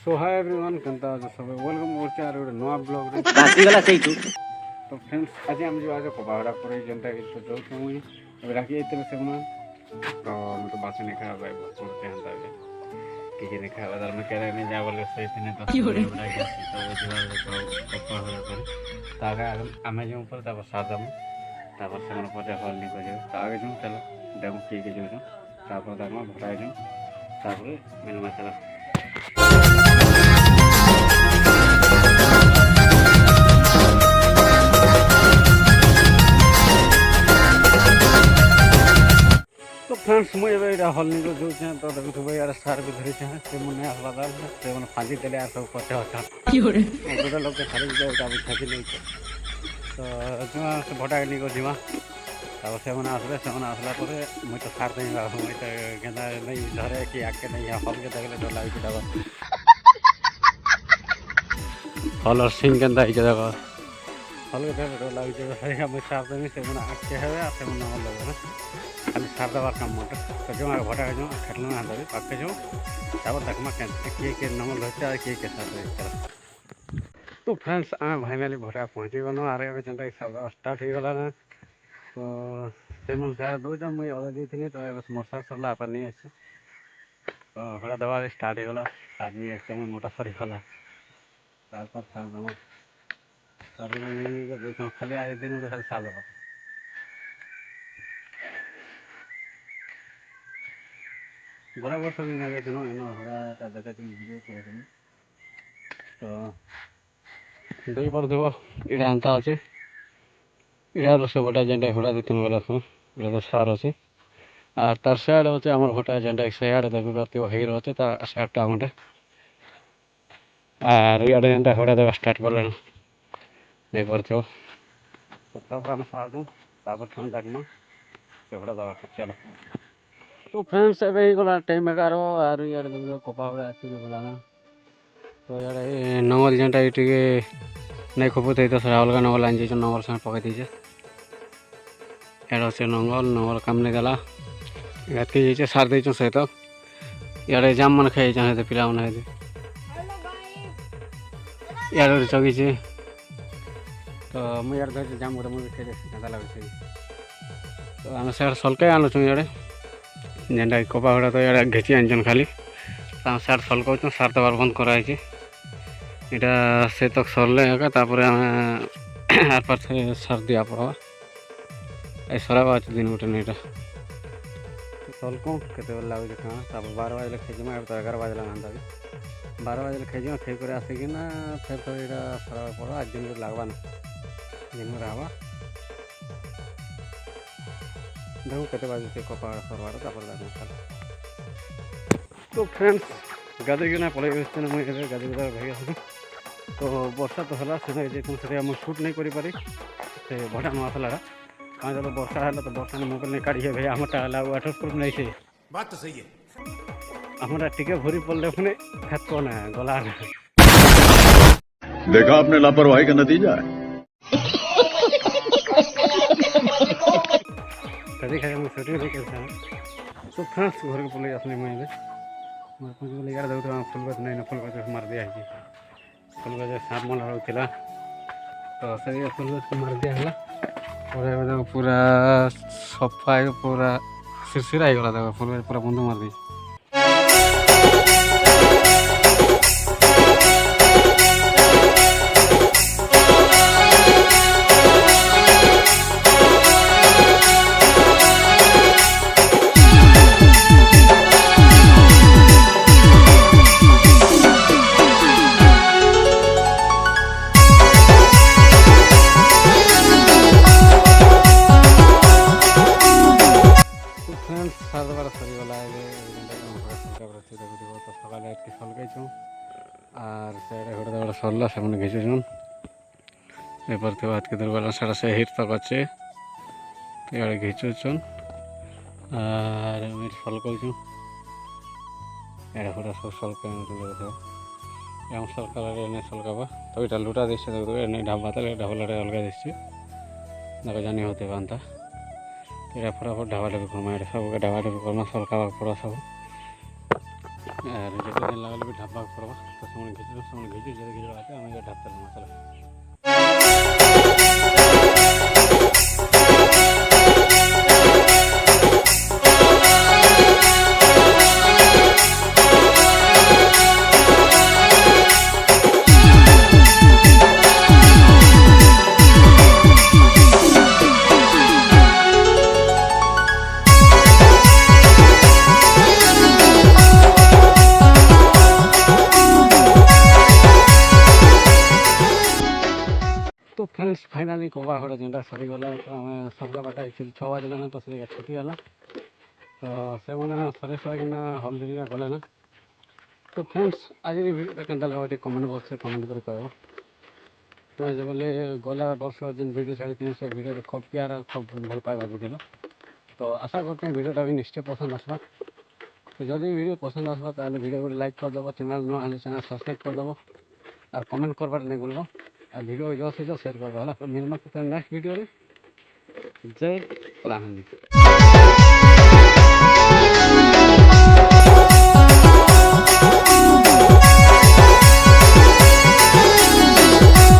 सो hi everyone केनता सब welcome करछे आरो गोटे नवा ब्लॉग रे बासी गला सेइटू तो फ्रेंड्स आज हम जो आज कोबाड़ा पर जनता तो जो मुई अब राखी एते से मना तो हम तो बासे नहीं खा भाई बहुत मत जानता है कि नहीं खा बाजार में करे नहीं जा बोले से इतने तो बड़ा के तो जो तो पप्पा हो पर तागा हमें जो ऊपर तब सादम तब से मन पजा हल नहीं को तो आगे जो चलो डेमो के जो तापर दामा भरा जो तापर मेनू मसाला तो फ्रेंड्स मुझे हल नहीं को जो तो देखो तो भाई यार सार भी धरी छे से मुने हला दाल से मन फाजी देले यार सब पटे होता गोटे लोग के खाली जाओ का छाती नहीं तो जुआ से भटा नहीं को जिमा तब से मन आसला पर मुझे तो सार नहीं बा मुझे तो गेंदा नहीं धरे कि आके नहीं हल के देखले डर लागे कि दबा हल और सिंह गेंदा ही जगह हल के देखले डर लागे कि हरे हम सार नहीं से मन आके है से मन हल लगे खाली सार दबार काम मोटे तो जो भटा जो खेलना ना दबी पाके जो तब तक में किए नमल होते किए साथ तो फ्रेंड्स आम भाई मेली भटा पहुँची गल आरे अभी जेनटा सब स्टार्ट हो गला तो से मन सार दो जन मुझे अलग थी तो मोर सार सरला आप नहीं अच्छे तो भटा दबा स्टार्ट हो गला आदमी एकदम मोटा सरी गला तारपर सार दम सर खाली आज दिन खाली सार दबा बराबर सब इन दिन हरा जगह तो दुई पर देव इटा आंता अच्छे इटा रस गोटा जेनटा घोड़ा दी तीन गला इटा तो सार अच्छे और तार सैड अच्छे आम घोटा जेनटा सैड देवी हो अच्छे सैडटा गोटे और इे जेनटा घोड़ा देवा स्टार्ट कले नहीं पार्थ तब आम सार दूँ डाकमा से घोड़ा दवा चलो तो फ्रेंड्स ए गला टाइम 11 और इे कपा गुड़ा गलाना तो इे नंगल जेनटा ये नहीं खपु तो अलग नंगल आन जाइए नंगल संगे पकई दीजिए इे नंगल काम नहीं देला इतके जाइए सार दे सहित इे जाम मन खाई जाते पिला इे जगी तो मुझे धरती जाम गोटे मुझे खाई केदा लगे तो आम सैड सल्के आनुचु इे जेनटा कपा घोड़ा तो इे घिची आनछन खाली सैड सल्काऊ सार दबार बंद कराई इटा से तक सरले तापर आर पार सार दिया पड़ा ये सराबा दिन गोटे नहीं सल्को के लगे कहाँ 12 बजे खेजमा अब तो 11 बजला अंदा भी 12 बजे खेजमा खेक आसिकिना फिर तो यहाँ सराबा पड़ा आज दिन लगवा ना दिन में रहा देखो कते बजे कपा सरवार तो फ्रेंड्स गादी ना पड़े मुझे गादी भाई तो वर्षा तो है से शूट नहीं करी पारी से भटा नुआ आसला कहाँ जब वर्षा है तो वर्षा मोबाइल नहीं काढ़ी भाई आमटा वाटर प्रूफ नहीं से बात तो सही है हमारा टिके भूरी पड़े अपने खेत को ना गला ना देखा आपने लापरवाही का नतीजा है कभी खाए मैं छोटी नहीं करता तो फ्रेंड्स घर के पड़े असली मैं बोले यार देखो फुल गज नहीं फुल गज मार दिया है फुल गज सांप मन रोकला तो से फुल गज को मार दिया है और पूरा सफा पूरा सिरसिरा हो गला देखो फुल गज पूरा बंद मार दी सार दबार सरीगला तो सकाल एक सलकईचु और से घोड़ा दबार सरला से मैंने घिचुन एपर थे हाथ के दुर्गला सारा से हिट तक अच्छे तो ये घिचुन और सलकईचु घोड़ा सब सलक सलका नहीं सलकाबा तो ये लुटा दीचे ढाबा ढाबा अलग दीचे ना जानी होते बांधा ये फटाफट ढाबा डबी करमा सब ढाबा डबी करमा सलका पड़ा सब ଆରେ ଯେତେ ଦିନ ଲାଗଲେ ବି ଢାପବାକୁ ପଡ଼ବା ତ ସେମାନେ ଘିଚୁ ଯଦି ଘିଚୁ ଅଛି ଆମେ ଏ ଢାପତେ ମସଲା तो फ्रेंड्स फाइनाली कबा घरे जेनटा सरीगला तो आम सबका बाटा एक्चुअली 6 बजे ना तो से छुट्टी है तो से मैंने सरी सरीकिना हल्दी गले ना तो फ्रेंड्स आज भिडियो के लगे कमेंट बॉक्स में कमेंट कर कह तो जो बोले गला वर्ष जिन भिडियो छाड़ी से भिडियो खूब प्यार खूब भल पाइबा बुझल तो आशा करते हैं भिडियोटा भी निश्चय पसंद आसवा तो जब भिडियो पसंद आसवा तो भिडियो को लाइक करदेव चैनल न चैनल सब्सक्राइब करदेव और कमेंट करवार नहीं भूल और भिडियो जो से जो शेयर कर मिलना नेक्स्ट वीडियो जय राम।